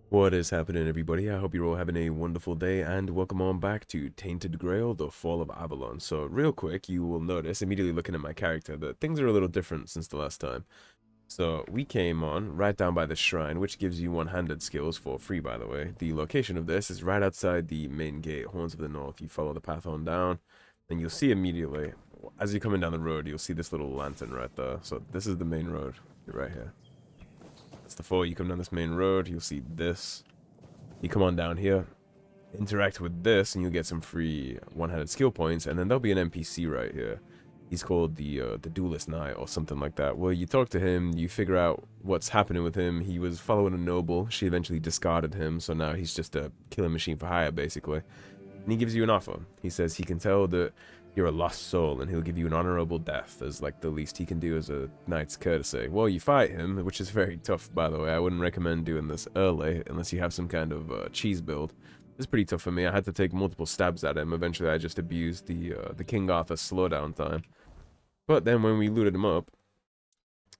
What is happening, everybody? I hope you're all having a wonderful day, and welcome on back to Tainted Grail, the Fall of Avalon. So, real quick, you will notice, immediately looking at my character, that things are a little different since the last time. So, we came on right down by the shrine, which gives you one-handed skills for free, by the way. The location of this is right outside the main gate, Horns of the North. You follow the path on down, and you'll see immediately, as you're coming down the road, you'll see this little lantern right there. So, this is the main road, right here. That's the fall. You come down this main road, you'll see this. You come on down here, interact with this, and you'll get some free one-handed skill points, and then there'll be an NPC right here. He's called the Duelist Knight or something like that. Well, you talk to him, you figure out what's happening with him. He was following a noble. She eventually discarded him, so now he's just a killing machine for hire, basically. And he gives you an offer. He says he can tell that you're a lost soul, and he'll give you an honorable death as like the least he can do as a knight's courtesy. Well, you fight him, which is very tough, by the way. I wouldn't recommend doing this early unless you have some kind of cheese build. It's pretty tough for me. I had to take multiple stabs at him. Eventually, I just abused the King Arthur slowdown time. But then when we looted him up,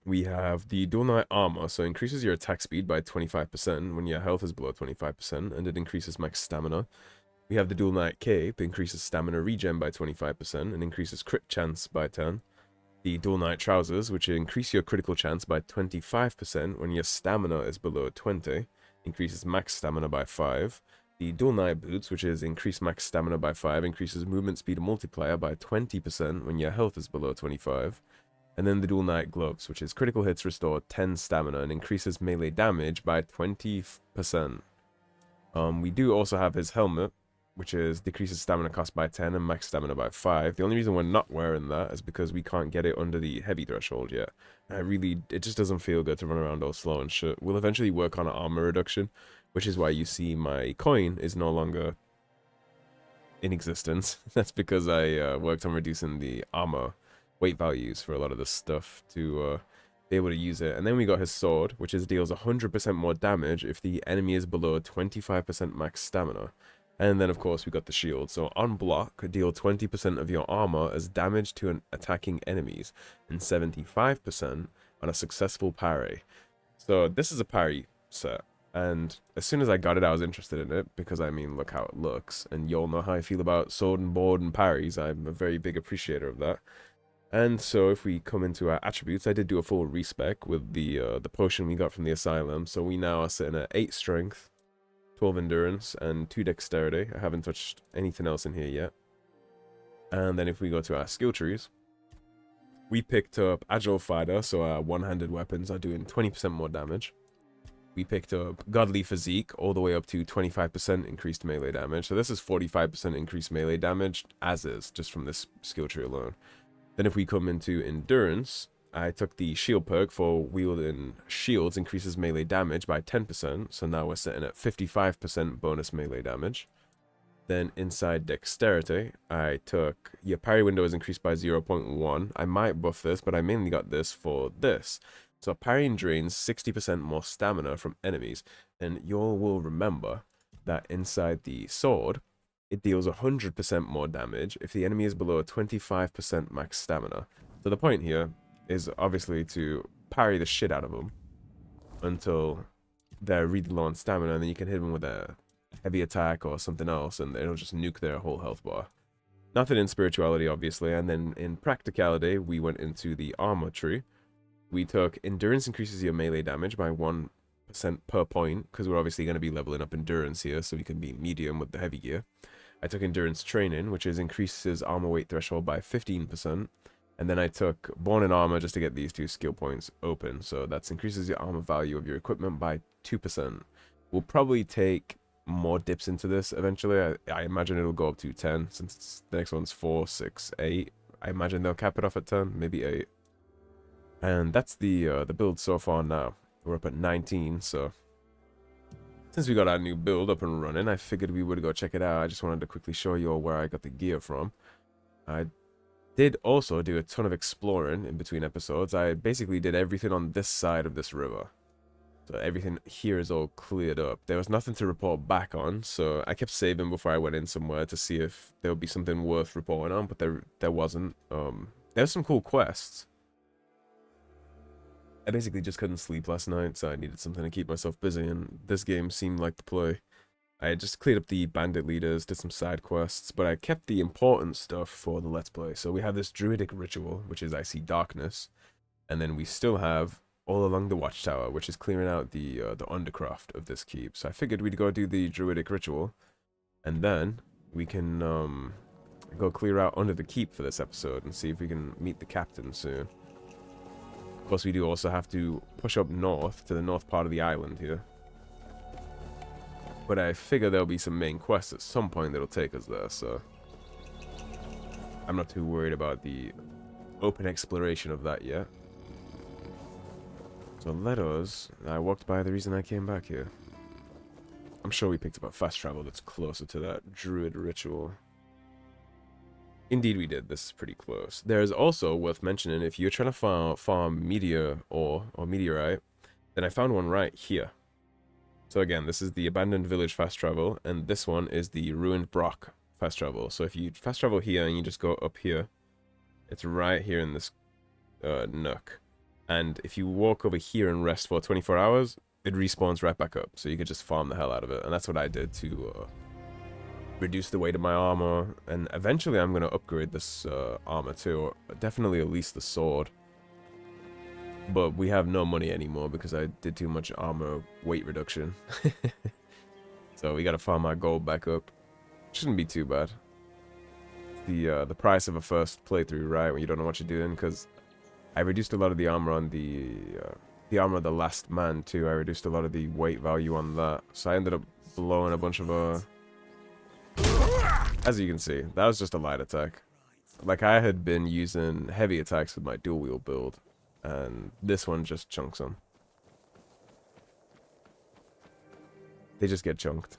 we have the Dual Knight Armor, so it increases your attack speed by 25% when your health is below 25%, and it increases max stamina. We have the Dual Knight Cape, increases stamina regen by 25% and increases crit chance by 10. The Dual Knight Trousers, which increase your critical chance by 25% when your stamina is below 20, increases max stamina by 5. The Dual Knight Boots, which is increased max stamina by 5, increases movement speed multiplier by 20% when your health is below 25. And then the Dual Knight Gloves, which is critical hits restore 10 stamina and increases melee damage by 20%. We do also have his helmet, which is decreases stamina cost by 10 and max stamina by 5. The only reason we're not wearing that is because we can't get it under the heavy threshold yet. It just doesn't feel good to run around all slow and shit. We'll eventually work on an armor reduction, which is why you see my coin is no longer in existence. That's because I worked on reducing the armor weight values for a lot of this stuff to be able to use it. And then we got his sword, which deals 100% more damage if the enemy is below 25% max stamina. And then, of course, we got the shield. So on block, deal 20% of your armor as damage to an attacking enemies, and 75% on a successful parry. So this is a parry set. And as soon as I got it, I was interested in it, because, I mean, look how it looks. And you all know how I feel about sword and board and parries. I'm a very big appreciator of that. And so if we come into our attributes, I did do a full respec with the potion we got from the asylum. So we now are sitting at 8 strength, 12 endurance, and 2 dexterity. I haven't touched anything else in here yet. And then if we go to our skill trees, we picked up Agile Fighter, so our one-handed weapons are doing 20% more damage. We picked up Godly Physique, all the way up to 25% increased melee damage. So this is 45% increased melee damage, as is, just from this skill tree alone. Then if we come into Endurance, I took the shield perk for wielding shields, increases melee damage by 10%, so now we're sitting at 55% bonus melee damage. Then inside dexterity, I took your parry window is increased by 0.1. I might buff this, but I mainly got this for this. So parrying drains 60% more stamina from enemies, and you all will remember that inside the sword, it deals 100% more damage if the enemy is below 25% max stamina. So the point here is obviously to parry the shit out of them until they're really low on stamina, and then you can hit them with a heavy attack or something else, and it'll just nuke their whole health bar. Nothing in spirituality, obviously, and then in practicality, we went into the armor tree. We took endurance increases your melee damage by 1% per point, because we're obviously going to be leveling up endurance here, so we can be medium with the heavy gear. I took endurance training, which increases armor weight threshold by 15%. And then I took Born in Armor just to get these 2 skill points open. So that increases your armor value of your equipment by 2%. We'll probably take more dips into this eventually. I imagine it'll go up to 10, since the next one's 4, 6, 8. I imagine they'll cap it off at 10, maybe 8. And that's the build so far now. We're up at 19, so since we got our new build up and running, I figured we would go check it out. I just wanted to quickly show you all where I got the gear from. I did also do a ton of exploring in between episodes. I basically did everything on this side of this river. So everything here is all cleared up. There was nothing to report back on, so I kept saving before I went in somewhere to see if there would be something worth reporting on, but there wasn't. There's some cool quests. I basically just couldn't sleep last night, so I needed something to keep myself busy, and this game seemed like the play. I just cleared up the bandit leaders, did some side quests, but I kept the important stuff for the Let's Play. So we have this druidic ritual, which is I see darkness, and then we still have All Along the Watchtower, which is clearing out the undercroft of this keep. So I figured we'd go do the druidic ritual, and then we can go clear out under the keep for this episode and see if we can meet the captain soon. Plus, we do also have to push up north to the north part of the island here. But I figure there'll be some main quests at some point that'll take us there, so I'm not too worried about the open exploration of that yet. So let us... I walked by the reason I came back here. I'm sure we picked up a fast travel that's closer to that druid ritual. Indeed we did. This is pretty close. There's also, worth mentioning, if you're trying to farm meteor ore or meteorite, then I found one right here. So again, this is the Abandoned Village fast travel, and this one is the Ruined Brock fast travel. So if you fast travel here and you just go up here, it's right here in this nook. And if you walk over here and rest for 24 hours, it respawns right back up. So you could just farm the hell out of it. And that's what I did to reduce the weight of my armor. And eventually I'm going to upgrade this armor too. Or definitely at least the sword. But we have no money anymore because I did too much armor weight reduction. So we gotta farm our gold back up. Shouldn't be too bad. The price of a first playthrough, right? When you don't know what you're doing, because I reduced a lot of the armor on the armor of the last man too. I reduced a lot of the weight value on that, so I ended up blowing a bunch of as you can see, that was just a light attack. Like I had been using heavy attacks with my dual wheel build. And this one just chunks them. They just get chunked.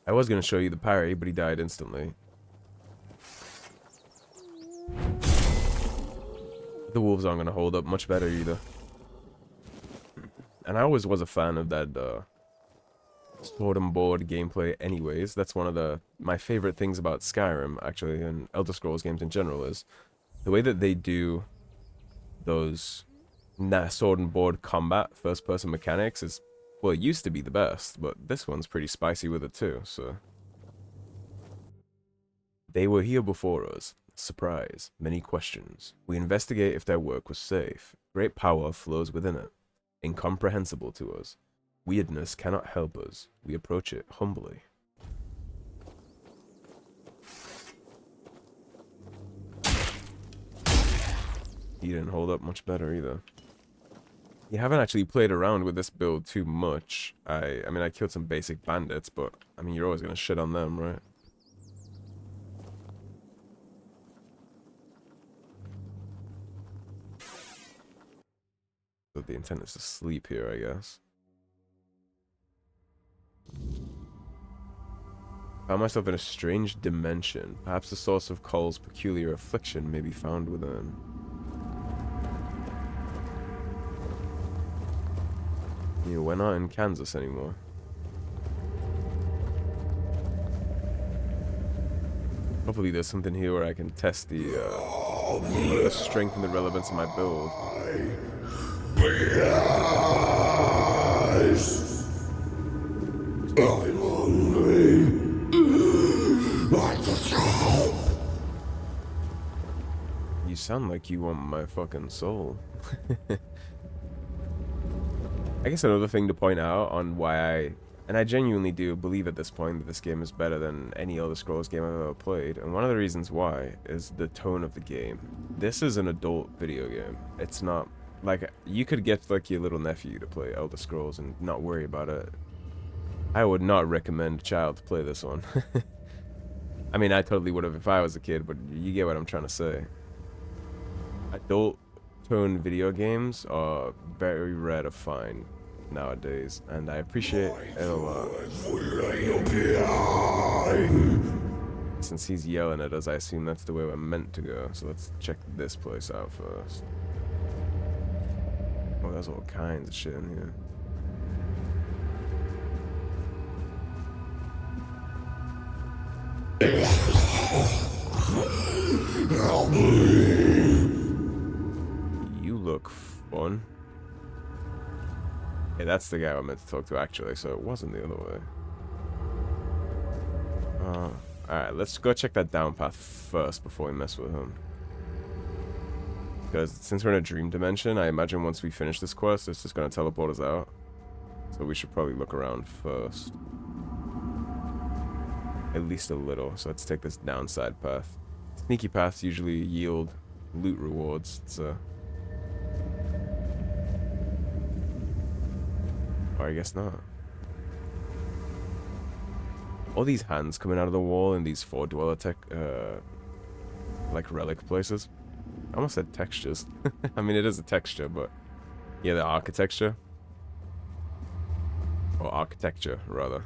I was going to show you the parry, but he died instantly. The wolves aren't going to hold up much better either. And I always was a fan of that sword and board gameplay anyways. That's one of my favorite things about Skyrim, actually, and Elder Scrolls games in general, is the way that they do those sword and board combat first-person mechanics is, well, it used to be the best, but this one's pretty spicy with it too, so. They were here before us. Surprise. Many questions. We investigate if their work was safe. Great power flows within it. Incomprehensible to us. Wyrdness cannot help us. We approach it humbly. He didn't hold up much better either. You haven't actually played around with this build too much. I mean, I killed some basic bandits, but I mean, you're always gonna shit on them, right? So the intent is to sleep here, I guess. Found myself in a strange dimension. Perhaps the source of Cole's peculiar affliction may be found within. Yeah, we're not in Kansas anymore. Hopefully there's something here where I can test the strength and the relevance of my build. I'm hungry. You sound like you want my fucking soul. I guess another thing to point out on why and I genuinely do believe at this point that this game is better than any Elder Scrolls game I've ever played, and one of the reasons why is the tone of the game. This is an adult video game. It's not, like, you could get, like, your little nephew to play Elder Scrolls and not worry about it. I would not recommend a child to play this one. I mean, I totally would have if I was a kid, but you get what I'm trying to say. Adult tone video games are very rare to find nowadays, and I appreciate it a lot. Since he's yelling at us, I assume that's the way we're meant to go, so let's check this place out first. Oh, there's all kinds of shit in here. Help me. You look One. Hey, that's the guy I meant to talk to, actually, so it wasn't the other way. Alright, let's go check that down path first before we mess with him. Because since we're in a dream dimension, I imagine once we finish this quest, it's just going to teleport us out. So we should probably look around first. At least a little. So let's take this downside path. Sneaky paths usually yield loot rewards, so... Or I guess not. All these hands coming out of the wall in these four dweller like relic places. I almost said textures. I mean, it is a texture, but yeah, the architecture. Or architecture, rather.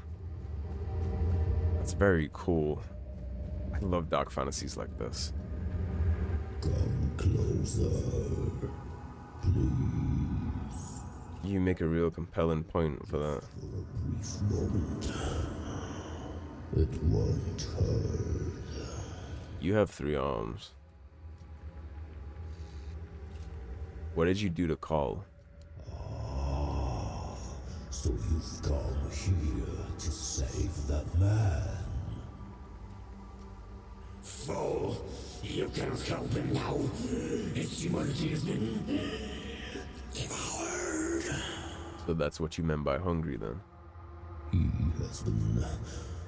That's very cool. I love dark fantasies like this. Come closer, please. You make a real compelling point for that. For a brief moment, it won't hurt. You have 3 arms. What did you do to Call? Ah, so you've come here to save that man. Fool, you cannot help him now. His humanity has been devoured. So that's what you meant by hungry, then? He has been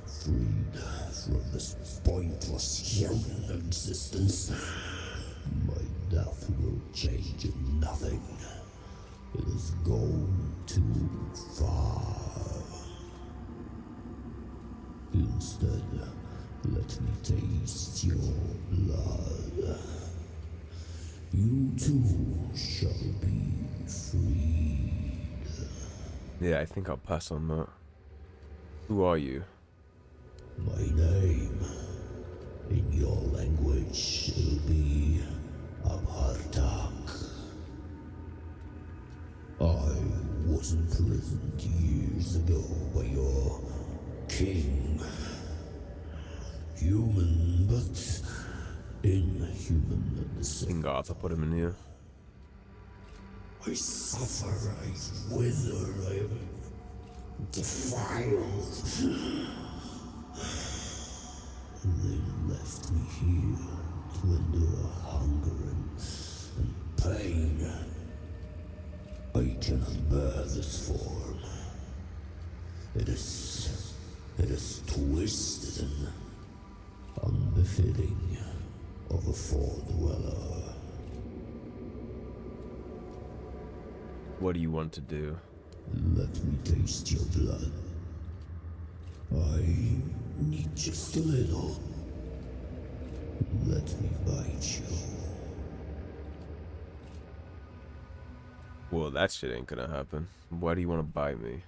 freed from this pointless human existence. My death will change nothing. It has gone too far. Instead, let me taste your blood. You too shall be freed. Yeah, I think I'll pass on that. Who are you? My name, in your language, it'll be Abhartak. I was imprisoned years ago by your king. Human, but inhuman at the same. King Arthur put him in here. I suffer, I wither, I am defiled. They left me here to endure hunger and pain. I cannot bear this form. It is twisted and unbefitting of a Fall Dweller. What do you want to do? Let me taste your blood. I need just a little. Let me bite you. Well, that shit ain't gonna happen. Why do you want to bite me?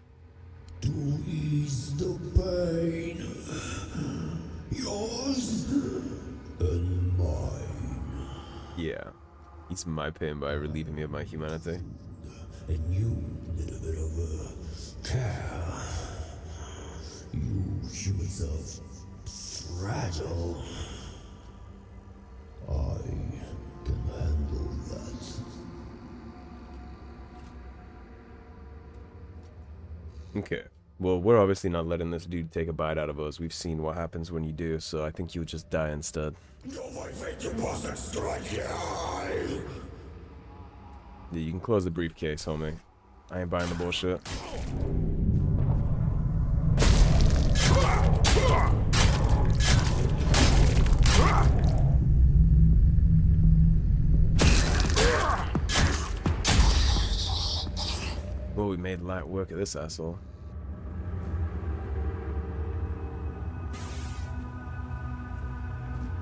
To ease the pain. Yours and mine. Yeah. Ease my pain by relieving me of my humanity. And you need a bit of care. You humans are fragile. I can handle that. Okay. Well, we're obviously not letting this dude take a bite out of us. We've seen what happens when you do, so I think you would just die instead. Yeah, you can close the briefcase, homie. I ain't buying the bullshit. Well, we made light work of this asshole.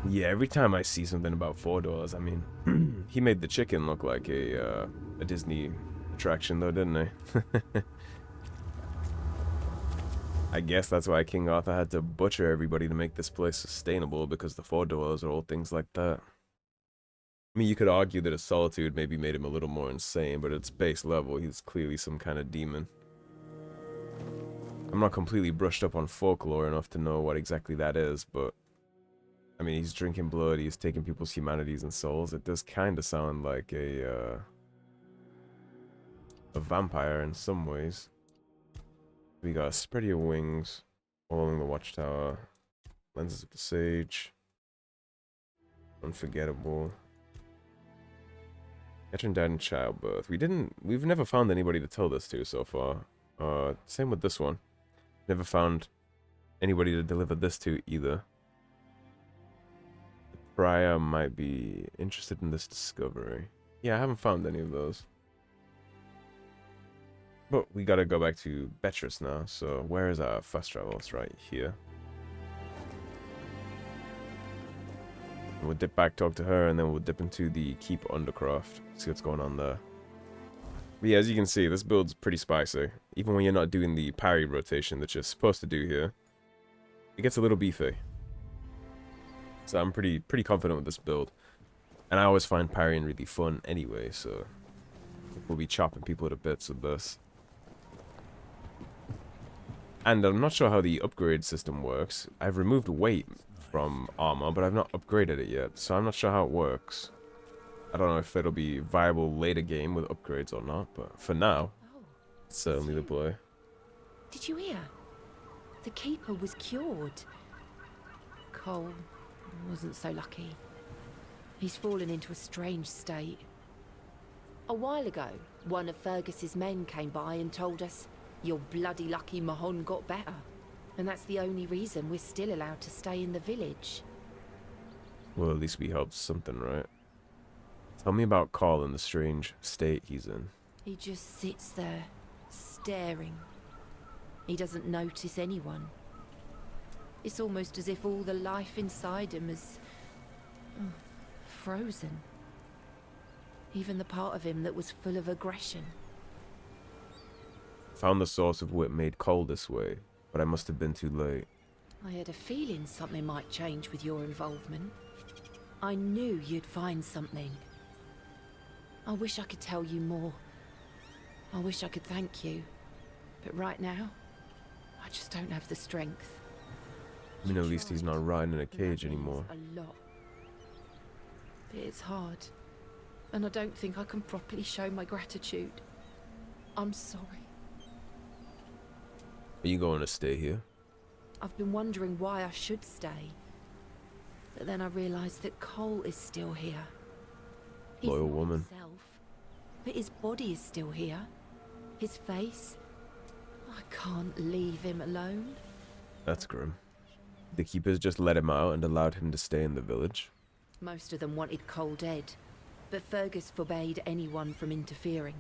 Yeah, every time I see something about $4, I mean, he made the chicken look like a Disney attraction, though, didn't he? I guess that's why King Arthur had to butcher everybody to make this place sustainable, because the $4 are all things like that. I mean, you could argue that his solitude maybe made him a little more insane, but at its base level, he's clearly some kind of demon. I'm not completely brushed up on folklore enough to know what exactly that is, but I mean, he's drinking blood, he's taking people's humanities and souls. It does kind of sound like a a vampire in some ways. We got spread your wings, Along the Watchtower, lenses of the sage, unforgettable. Veteran died in childbirth. We've never found anybody to tell this to so far. Same with this one. Never found anybody to deliver this to either. The prior might be interested in this discovery. Yeah, I haven't found any of those. But we gotta go back to Beatrice now, so where is our fast travel? It's right here. We'll dip back, talk to her, and then we'll dip into the Keep Undercroft, see what's going on there. But yeah, as you can see, this build's pretty spicy. Even when you're not doing the parry rotation that you're supposed to do here, it gets a little beefy. So I'm pretty confident with this build. And I always find parrying really fun anyway, so we'll be chopping people to bits with this. And I'm not sure how the upgrade system works. I've removed weight from armor, but I've not upgraded it yet, so I'm not sure how it works. I don't know if it'll be viable later game with upgrades or not, but for now, it's certainly the play. Did you hear? The keeper was cured. Cole wasn't so lucky. He's fallen into a strange state. A while ago, one of Fergus's men came by and told us, "You're bloody lucky Mahon got better." And that's the only reason we're still allowed to stay in the village. Well, at least we helped something, right? Tell me about Carl and the strange state he's in. He just sits there, staring. He doesn't notice anyone. It's almost as if all the life inside him is frozen. Even the part of him that was full of aggression. Found the source of what made Cole this way, but I must have been too late. I had a feeling something might change with your involvement. I knew you'd find something. I wish I could tell you more. I wish I could thank you. But right now, I just don't have the strength. I mean, at least he's not rotting in a cage anymore. A lot. But it's hard. And I don't think I can properly show my gratitude. I'm sorry. Are you going to stay here? I've been wondering why I should stay. But then I realized that Cole is still here. He's Loyal not woman. himself, but his body is still here. His face. I can't leave him alone. That's grim. The keepers just let him out and allowed him to stay in the village. Most of them wanted Cole dead, but Fergus forbade anyone from interfering.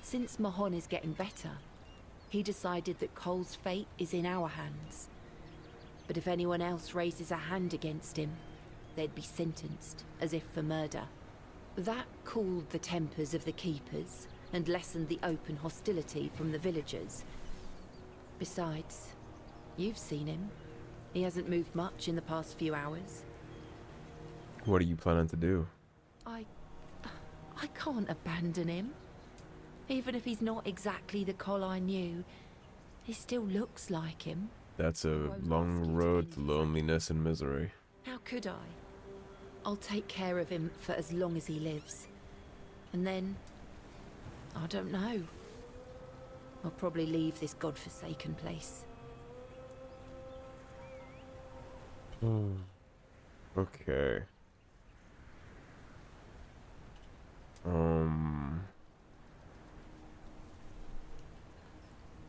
Since Mahon is getting better, he decided that Cole's fate is in our hands. But if anyone else raises a hand against him, they'd be sentenced, as if for murder. That cooled the tempers of the keepers and lessened the open hostility from the villagers. Besides, you've seen him. He hasn't moved much in the past few hours. What are you planning to do? I can't abandon him. Even if he's not exactly the Cole I knew, he still looks like him. That's a long road to loneliness and misery. How could I? I'll take care of him for as long as he lives. And then, I don't know. I'll probably leave this godforsaken place. Okay.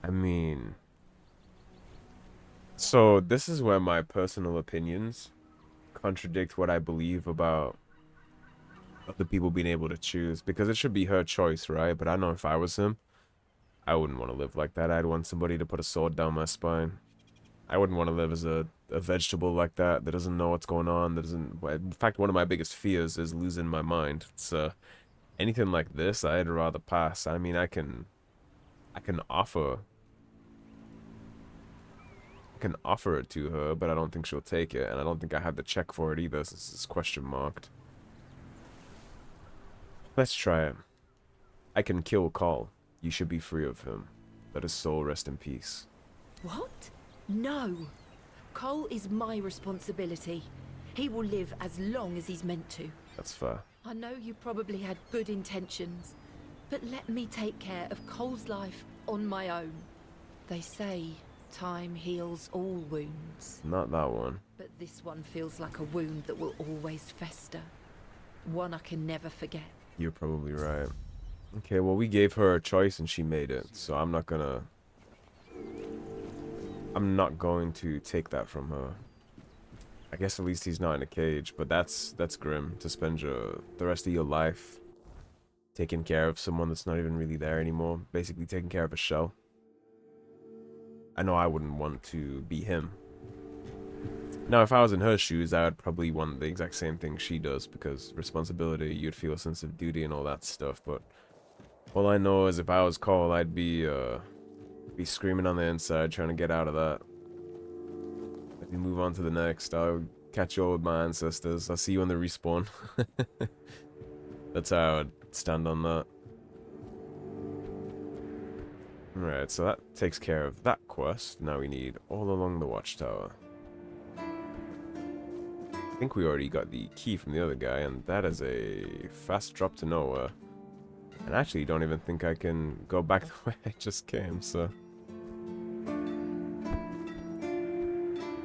I mean, so this is where my personal opinions contradict what I believe about other people being able to choose, because it should be her choice, right? But I know if I was him, I wouldn't want to live like that. I'd want somebody to put a sword down my spine. I wouldn't want to live as a vegetable like that doesn't know what's going on, that doesn't... In fact, one of my biggest fears is losing my mind. So anything like this, I'd rather pass. I mean, I can offer it to her, but I don't think she'll take it, and I don't think I have the check for it either, since it's question marked. Let's try it. I can kill Call. You should be free of him. Let his soul rest in peace. What? No. Cole is my responsibility. He will live as long as he's meant to. That's fair. I know you probably had good intentions, But let me take care of Cole's life on my own. They say time heals all wounds. Not that one. But this one feels like a wound that will always fester. One I can never forget. You're probably right. Okay, well, we gave her a choice and she made it, so I'm not going to take that from her. I guess at least he's not in a cage, but that's grim to spend the rest of your life taking care of someone that's not even really there anymore, basically taking care of a shell. I know I wouldn't want to be him. Now, if I was in her shoes, I would probably want the exact same thing she does, because responsibility, you'd feel a sense of duty and all that stuff, but all I know is if I was Cole, I'd be screaming on the inside, trying to get out of that. Let me move on to the next. I'll catch you all with my ancestors. I'll see you on the respawn. That's how I would stand on that. Alright, so that takes care of that quest. Now we need All Along the Watchtower. I think we already got the key from the other guy, and that is a fast drop to nowhere. And I actually don't even think I can go back the way I just came, so...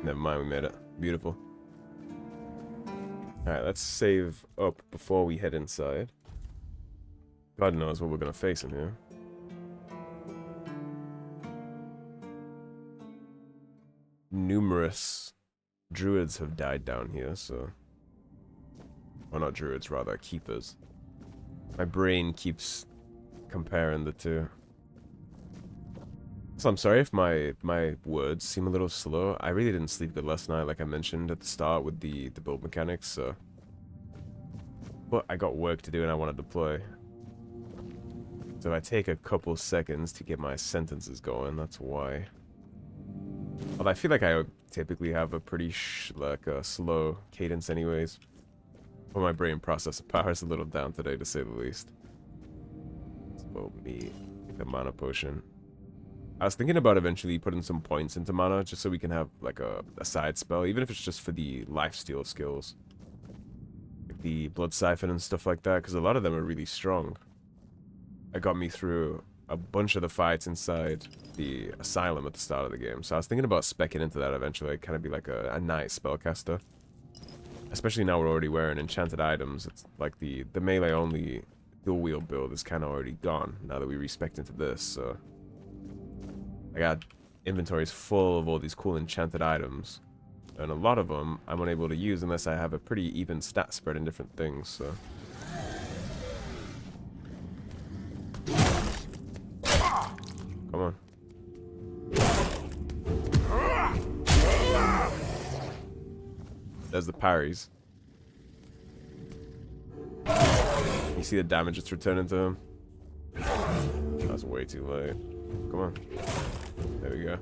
Never mind, we made it. Beautiful. Alright, let's save up before we head inside. God knows what we're gonna face in here. Numerous druids have died down here, so... Well, not druids, rather keepers. My brain keeps comparing the two. So I'm sorry if my words seem a little slow. I really didn't sleep good last night, like I mentioned at the start with the build mechanics, so... But I got work to do and I want to deploy. So if I take a couple seconds to get my sentences going, that's why. Although I feel like I typically have a pretty slow cadence anyways. But my brain processor power is a little down today, to say the least. So me take a mana potion. I was thinking about eventually putting some points into mana just so we can have like a side spell, even if it's just for the lifesteal skills. Like the blood siphon and stuff like that, because a lot of them are really strong. It got me through a bunch of the fights inside the asylum at the start of the game. So I was thinking about speccing into that eventually, kind of be like a nice spellcaster. Especially now we're already wearing enchanted items. It's like the melee only dual wield build is kind of already gone now that we respect into this, so... I got inventories full of all these cool enchanted items. And a lot of them I'm unable to use unless I have a pretty even stat spread in different things, so... Come on. There's the parries. You see the damage it's returning to him? That's way too late. Come on. There we go.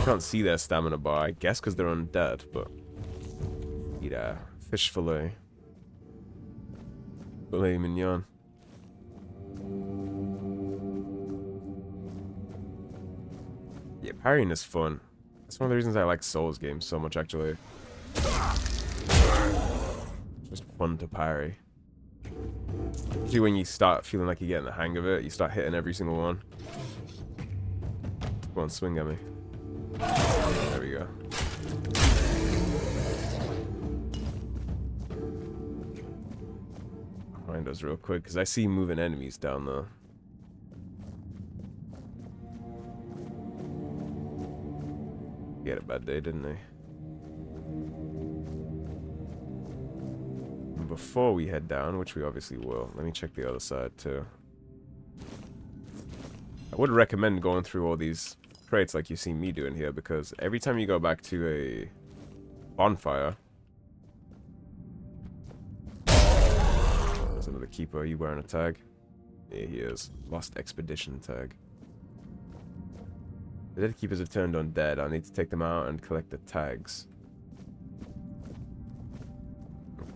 Can't see their stamina bar, I guess because they're undead, but... Eat a fish fillet. Filet mignon. Yeah, parrying is fun. That's one of the reasons I like Souls games so much, actually. Just fun to parry. Usually when you start feeling like you're getting the hang of it, you start hitting every single one. Come on, swing at me. There we go. Find us real quick, because I see moving enemies down there. He had a bad day, didn't he? And before we head down, which we obviously will, let me check the other side too. I would recommend going through all these crates like you see me doing here, because every time you go back to a bonfire... There's another keeper. Are you wearing a tag? Yeah, he is. Lost expedition tag. The dead keepers have turned undead. I need to take them out and collect the tags.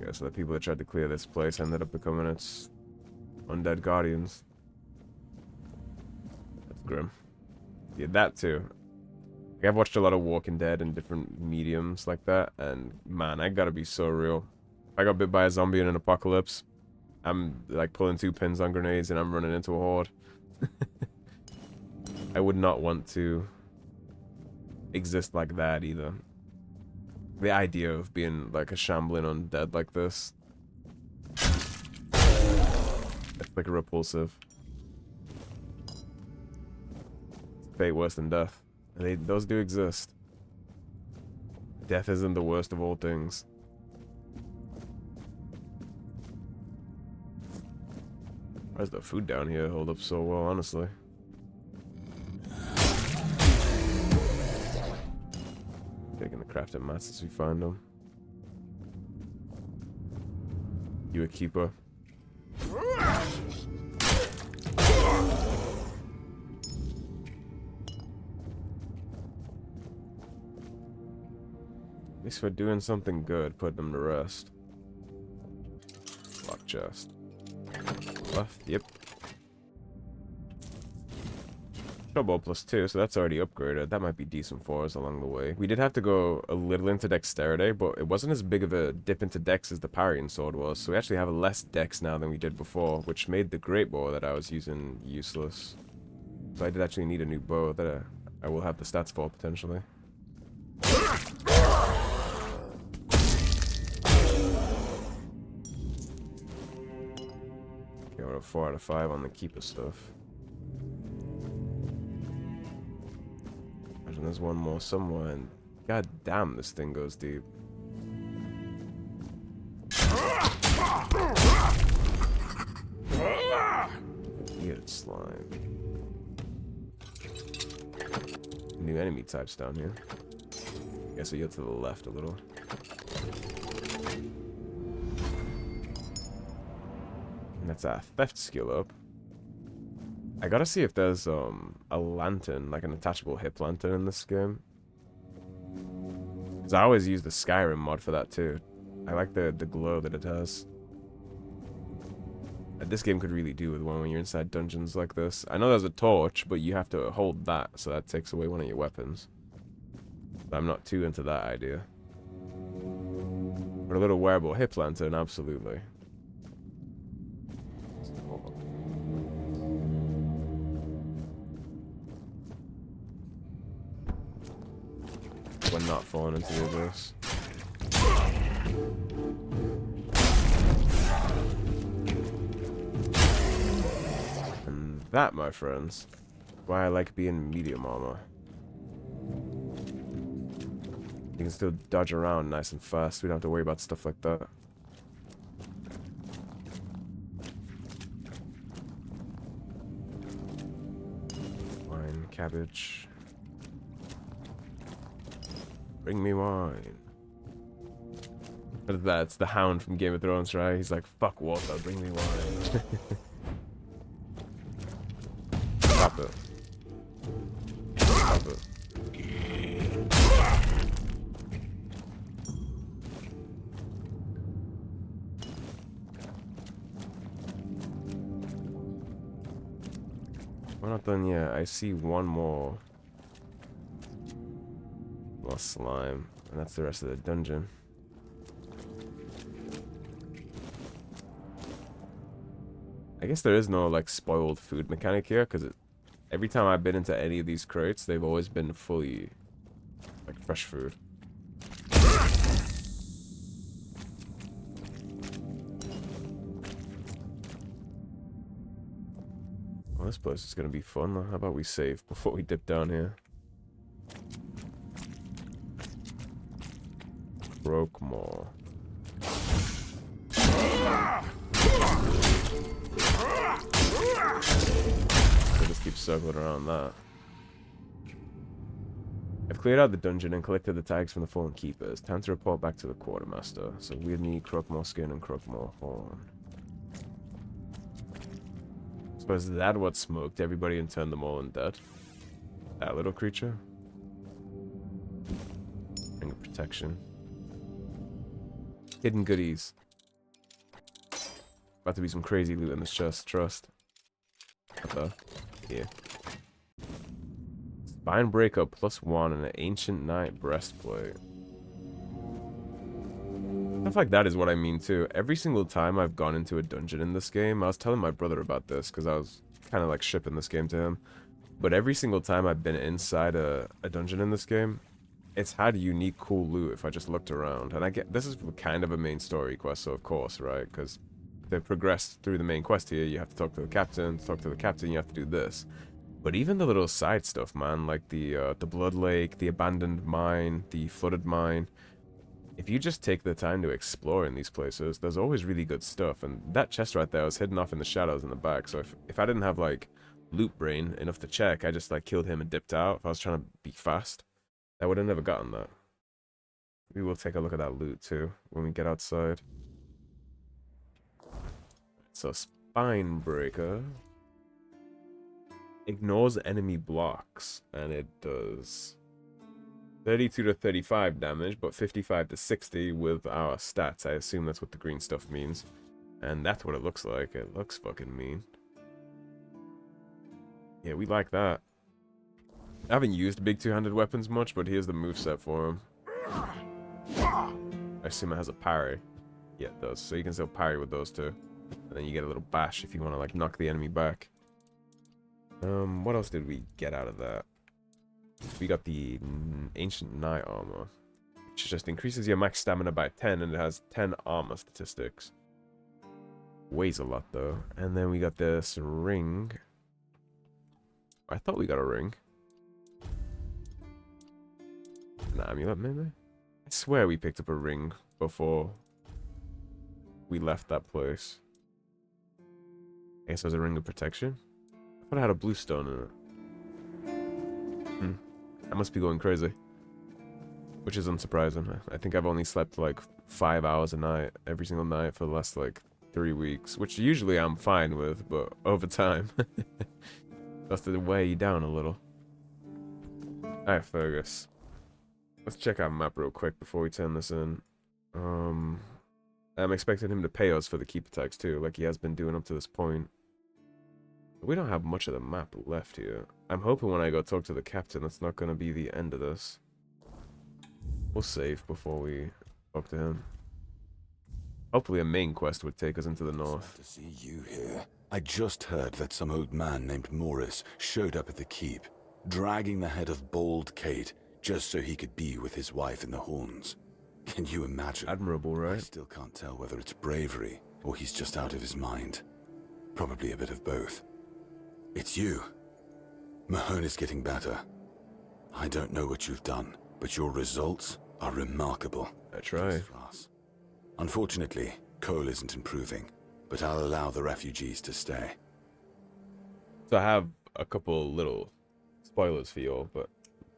Okay, so the people that tried to clear this place ended up becoming its undead guardians. That's grim. Yeah, that too. Like, I've watched a lot of Walking Dead in different mediums like that, and man, I gotta be so real. If I got bit by a zombie in an apocalypse, I'm like pulling 2 pins on grenades and I'm running into a horde. I would not want to exist like that either. The idea of being like a shambling undead like this. It's like repulsive. Fate worse than death. Those do exist. Death isn't the worst of all things. Why does the food down here hold up so well, honestly? Taking the crafting mats as we find them. You a keeper. At least we're doing something good, putting them to rest. Lock chest. Left, yep. Showball +2, so that's already upgraded. That might be decent for us along the way. We did have to go a little into dexterity, but it wasn't as big of a dip into dex as the parrying sword was. So we actually have less dex now than we did before, which made the great bow that I was using useless. So I did actually need a new bow that I will have the stats for potentially. Okay, we're at 4 out of 5 on the keeper stuff. Imagine there's one more somewhere, and god damn, this thing goes deep. Weird slime. New enemy types down here. Guess we go to the left a little. And that's our theft skill up. I gotta see if there's a lantern, like an attachable hip lantern in this game. Because I always use the Skyrim mod for that too. I like the glow that it has. This game could really do with one when you're inside dungeons like this. I know there's a torch, but you have to hold that, so that takes away one of your weapons. I'm not too into that idea. But a little wearable hip lantern, absolutely. We're not falling into the abyss. And that, my friends, is why I like being medium armor. You can still dodge around nice and fast. We don't have to worry about stuff like that. Wine, cabbage. Bring me wine. What is that? It's the Hound from Game of Thrones, right? He's like, fuck water, bring me wine. Stop it. Stop it. We're not done yet. I see one more. More slime. And that's the rest of the dungeon. I guess there is no, like, spoiled food mechanic here, because every time I've been into any of these crates, they've always been fully, like, fresh food. Well, this place is going to be fun, though. How about we save before we dip down here? Broke more. We'll just keep circling around that. I've cleared out the dungeon and collected the tags from the fallen keepers. Time to report back to the Quatermaster. So Wyrdness, Crookmore skin, and Crookmore horn. Suppose that what smoked everybody and turned them all undead? That little creature? Ring of protection. Hidden goodies. About to be some crazy loot in this chest, trust. What the? Here. Spine breaker +1 and an ancient knight breastplate. Stuff like that is what I mean too. Every single time I've gone into a dungeon in this game, I was telling my brother about this because I was kind of like shipping this game to him. But every single time I've been inside a dungeon in this game, it's had unique, cool loot if I just looked around. And I get this is kind of a main story quest, so of course, right? Because to progress through the main quest here, you have to talk to the captain. To talk to the captain, you have to do this. But even the little side stuff, man, like the blood lake, the abandoned mine, the flooded mine. If you just take the time to explore in these places, there's always really good stuff. And that chest right there was hidden off in the shadows in the back. So if I didn't have like loot brain enough to check, I just like killed him and dipped out. If I was trying to be fast, I would have never gotten that. We will take a look at that loot too when we get outside. So spine breaker ignores enemy blocks, and it does 32 to 35 damage, but 55 to 60 with our stats. I assume that's what the green stuff means. And that's what it looks like. It looks fucking mean. Yeah, we like that. I haven't used big two-handed weapons much, but here's the moveset for him. I assume it has a parry. Yeah, it does. So you can still parry with those two. And then you get a little bash if you want to like knock the enemy back. What else did we get out of that? We got the Ancient Knight armor, which just increases your max stamina by 10, and it has 10 armor statistics. Weighs a lot, though. And then we got this ring. I thought we got a ring. An amulet, maybe? I swear we picked up a ring before we left that place. I guess it was a ring of protection? I thought it had a blue stone in it. I must be going crazy. Which is unsurprising. I think I've only slept like 5 hours a night, every single night for the last like 3 weeks. Which usually I'm fine with, but over time. That's to weigh you down a little. Alright, Fergus. Let's check our map real quick before we turn this in. I'm expecting him to pay us for the keep attacks too, like he has been doing up to this point. We don't have much of the map left here. I'm hoping when I go talk to the captain, that's not going to be the end of this. We'll save before we talk to him. Hopefully a main quest would take us into the north. To see you here. I just heard that some old man named Morris showed up at the keep, dragging the head of bald Kate just so he could be with his wife in the horns. Can you imagine? Admirable, right? I still can't tell whether it's bravery or he's just out of his mind. Probably a bit of both. It's you. Mahone is getting better. I don't know what you've done, but your results are remarkable. I try. Unfortunately, Cole isn't improving, but I'll allow the refugees to stay. So I have a couple little spoilers for you all, but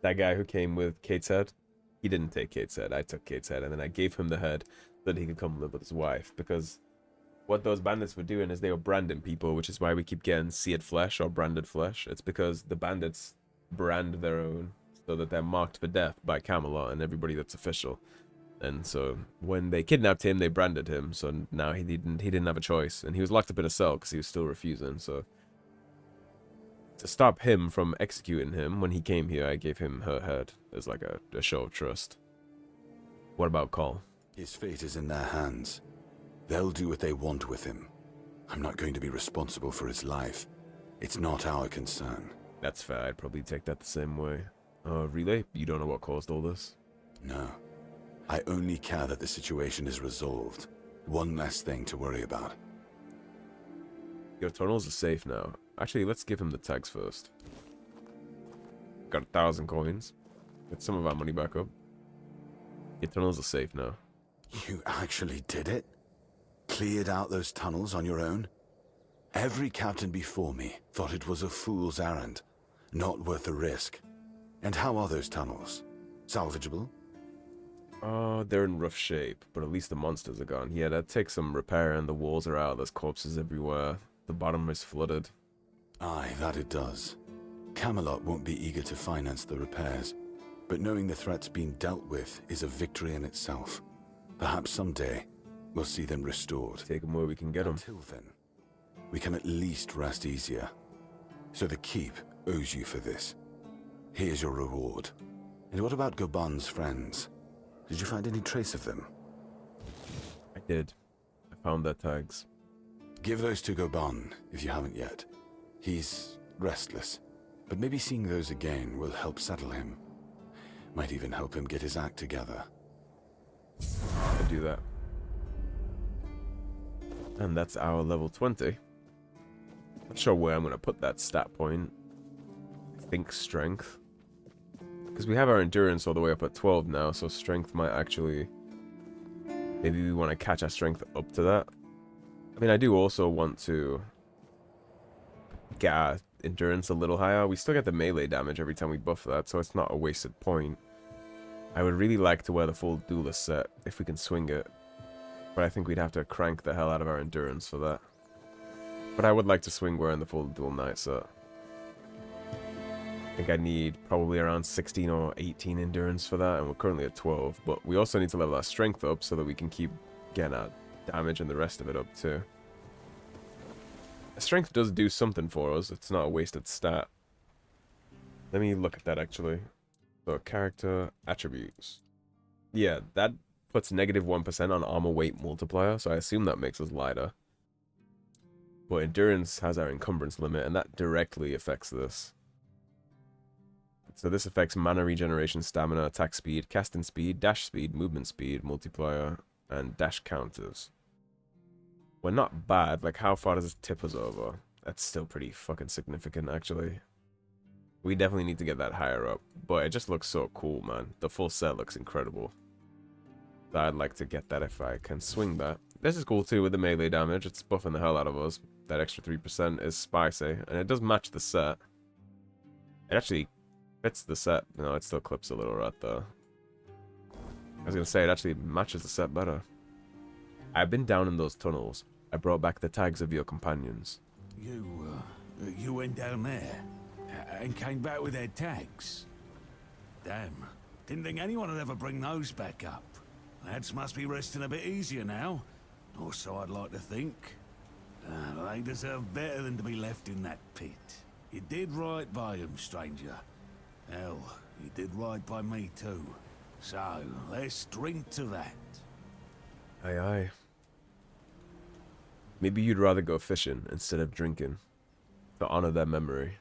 that guy who came with Kate's head, he didn't take Kate's head. I took Kate's head, and then I gave him the head so that he could come live with his wife, because what those bandits were doing is they were branding people, which is why we keep getting seared flesh or branded flesh. It's because the bandits brand their own so that they're marked for death by Camelot and everybody that's official. And so when they kidnapped him, they branded him. So now he didn't have a choice, and he was locked up in a cell because he was still refusing. So to stop him from executing him when he came here, I gave him her head as like a show of trust. What about Cole? His fate is in their hands. They'll do what they want with him. I'm not going to be responsible for his life. It's not our concern. That's fair. I'd probably take that the same way. Relay, you don't know what caused all this? No. I only care that the situation is resolved. One less thing to worry about. Your tunnels are safe now. Actually, let's give him the tags first. Got 1,000 coins. Get some of our money back up. Your tunnels are safe now. You actually did it? Cleared out those tunnels on your own? Every captain before me thought it was a fool's errand, not worth the risk. And how are those tunnels? Salvageable? They're in rough shape, but at least the monsters are gone. Yeah, that takes some repair, and the walls are out. There's corpses everywhere. The bottom is flooded. Aye, that it does. Camelot won't be eager to finance the repairs, but knowing the threat's being dealt with is a victory in itself. Perhaps someday, we'll see them restored. Take them where we can get them. Until then, we can at least rest easier. So the keep owes you for this. Here's your reward. And what about Goban's friends? Did you find any trace of them? did. I found their tags. Give those to Goban, if you haven't yet. He's restless, but maybe seeing those again will help settle him. Might even help him get his act together. I'll do that. And that's our level 20. Not sure where I'm going to put that stat point. I think strength. Because we have our endurance all the way up at 12 now, so strength might actually... Maybe we want to catch our strength up to that. I mean, I do also want to get our endurance a little higher. We still get the melee damage every time we buff that, so it's not a wasted point. I would really like to wear the full duelist set, if we can swing it. But I think we'd have to crank the hell out of our endurance for that. But I would like to swing wearing the full dual knight set. I think I need probably around 16 or 18 endurance for that, and we're currently at 12. But we also need to level our strength up so that we can keep getting our damage and the rest of it up too. Strength does do something for us. It's not a wasted stat. Let me look at that actually. So character attributes. Yeah, that puts negative 1% on armor weight multiplier, so I assume that makes us lighter. But endurance has our encumbrance limit, and that directly affects this. So this affects mana regeneration, stamina, attack speed, casting speed, dash speed, movement speed, multiplier, and dash counters. We're not bad. Like, how far does this tip us over? That's still pretty fucking significant, actually. We definitely need to get that higher up. But it just looks so cool, man. The full set looks incredible. So I'd like to get that if I can swing that. This is cool, too, with the melee damage. It's buffing the hell out of us. That extra 3% is spicy. And it does match the set. It actually fits the set. No, it still clips a little right there. I was going to say, it actually matches the set better. I've been down in those tunnels. I brought back the tags of your companions. You went down there and came back with their tags? Damn. Didn't think anyone would ever bring those back up. Lads must be resting a bit easier now. Or so I'd like to think. They deserve better than to be left in that pit. You did right by them, stranger. Hell, you did right by me too. So, let's drink to that. Aye, aye. Maybe you'd rather go fishing instead of drinking. To honor their memory.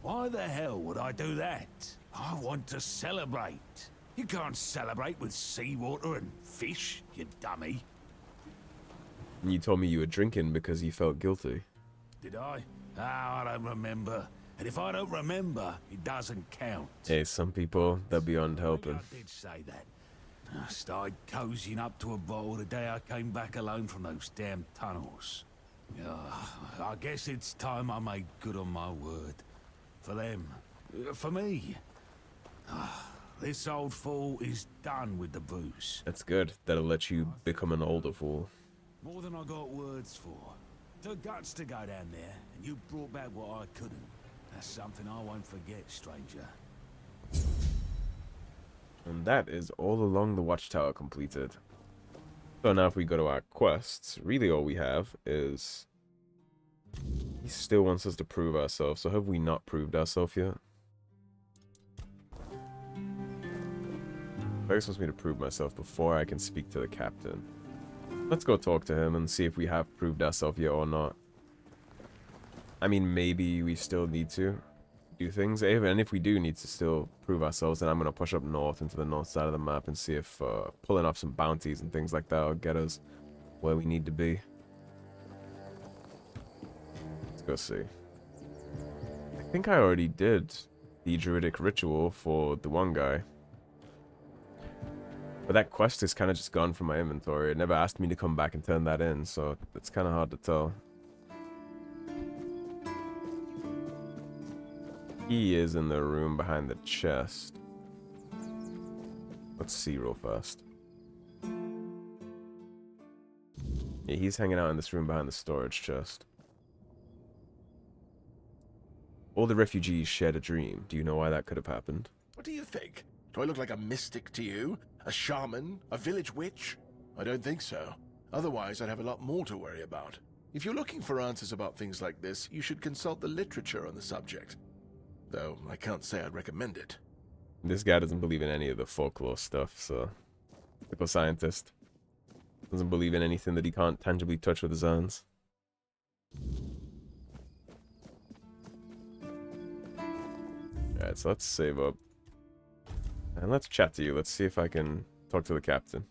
Why the hell would I do that? I want to celebrate. You can't celebrate with seawater and fish, you dummy. And you told me you were drinking because you felt guilty. Did I? Oh, I don't remember. And if I don't remember, it doesn't count. Hey, some people, they're beyond helping. I did say that. I started cozying up to a bottle the day I came back alone from those damn tunnels. I guess it's time I made good on my word. For them. For me. This old fool is done with the booze. That's good. That'll let you become an older fool. More than I got words for. Took guts to go down there, and you brought back what I couldn't. That's something I won't forget, stranger. And that is all along the Watchtower completed. So now if we go to our quests, really all we have is... He still wants us to prove ourselves, so have we not proved ourselves yet? Fergus wants me to prove myself before I can speak to the captain. Let's go talk to him and see if we have proved ourselves yet or not. I mean, maybe we still need to do things, and if we do need to still prove ourselves, then I'm going to push up north into the north side of the map and see if pulling off some bounties and things like that will get us where we need to be. Let's go see. I think I already did the druidic ritual for the one guy. But that quest is kind of just gone from my inventory. It never asked me to come back and turn that in, so it's kind of hard to tell. He is in the room behind the chest. Let's see real fast. Yeah, he's hanging out in this room behind the storage chest. All the refugees shared a dream. Do you know why that could have happened? What do you think? Do I look like a mystic to you? A shaman? A village witch? I don't think so. Otherwise, I'd have a lot more to worry about. If you're looking for answers about things like this, you should consult the literature on the subject. Though, I can't say I'd recommend it. This guy doesn't believe in any of the folklore stuff, so... Typical scientist. Doesn't believe in anything that he can't tangibly touch with his hands. Alright, so let's save up. And let's chat to you. Let's see if I can talk to the captain.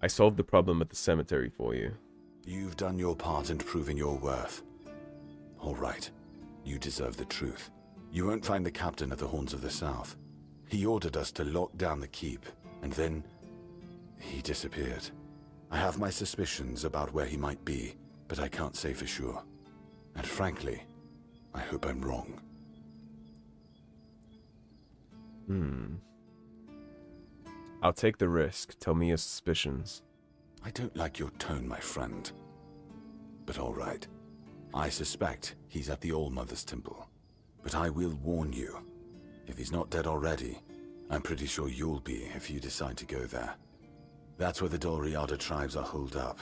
I solved the problem at the cemetery for you. You've done your part in proving your worth. All right. You deserve the truth. You won't find the captain at the Horns of the South. He ordered us to lock down the keep, and then he disappeared. I have my suspicions about where he might be, but I can't say for sure. And frankly, I hope I'm wrong. I'll take the risk. Tell me your suspicions. I don't like your tone, my friend. But all right. I suspect he's at the All-Mother's Temple. But I will warn you. If he's not dead already, I'm pretty sure you'll be if you decide to go there. That's where the Doriada tribes are holed up,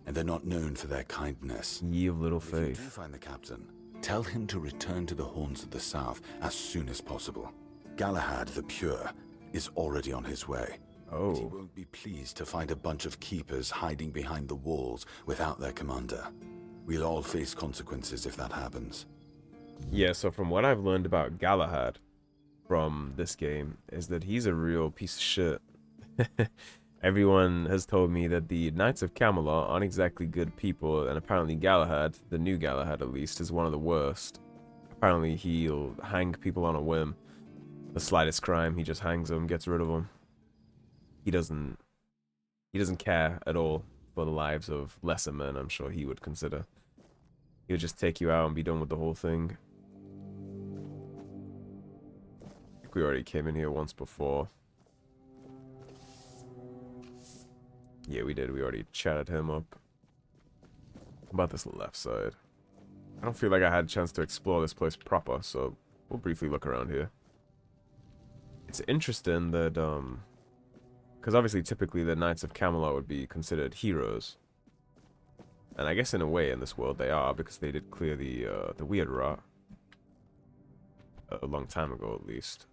and they're not known for their kindness. Ye of little If you do faith. find the captain, tell him to return to the Horns of the South as soon as possible. Galahad the Pure is already on his way. Oh. But he won't be pleased to find a bunch of keepers hiding behind the walls without their commander. We'll all face consequences if that happens. Yeah, so from what I've learned about Galahad from this game is that he's a real piece of shit. Everyone has told me that the Knights of Camelot aren't exactly good people, and apparently Galahad, the new Galahad at least, is one of the worst. Apparently he'll hang people on a whim. The slightest crime, he just hangs them, gets rid of them. He doesn't care at all for the lives of lesser men, I'm sure he would consider. He'll just take you out and be done with the whole thing. I think we already came in here once before. Yeah, we did. We already chatted him up. How about this left side? I don't feel like I had a chance to explore this place proper, so we'll briefly look around here. It's interesting that, because obviously typically the Knights of Camelot would be considered heroes. And I guess in a way in this world they are, because they did clear the weird rot. A long time ago at least.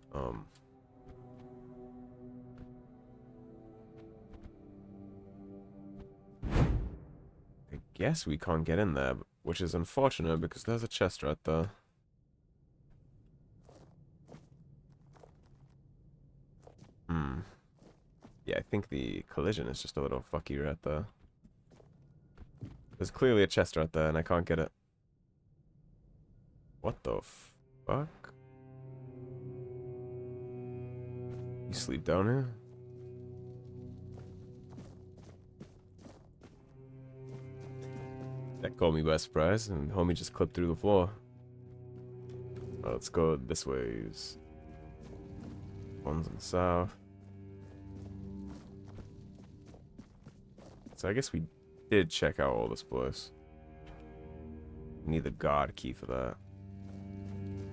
I guess we can't get in there, which is unfortunate because there's a chest right there. Yeah, I think the collision is just a little fucky right there. There's clearly a chest right there and I can't get it. What the fuck? You sleep down here? That caught me by surprise, and homie just clipped through the floor. Oh, let's go this way. One's in the south. So I guess we did check out all this place. We need the god key for that.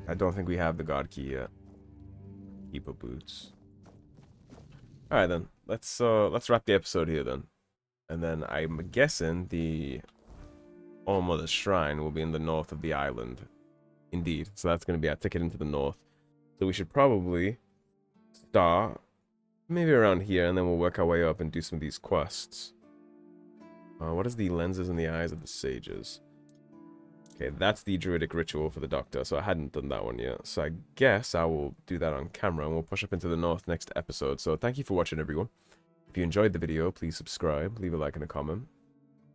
I don't think we have the god key yet. Keeper boots. Alright then. Let's wrap the episode here then. And then I'm guessing the All-Mother's Shrine will be in the north of the island. Indeed. So that's going to be our ticket into the north. So we should probably start maybe around here, and then we'll work our way up and do some of these quests. What is the lenses in the eyes of the sages? Okay, that's the druidic ritual for the doctor, so I hadn't done that one yet. So I guess I will do that on camera, and we'll push up into the north next episode. So thank you for watching, everyone. If you enjoyed the video, please subscribe, leave a like and a comment.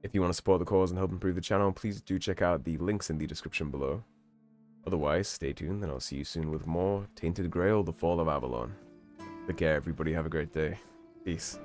If you want to support the cause and help improve the channel, please do check out the links in the description below. Otherwise, stay tuned, and I'll see you soon with more Tainted Grail, The Fall of Avalon. Take care, everybody. Have a great day. Peace.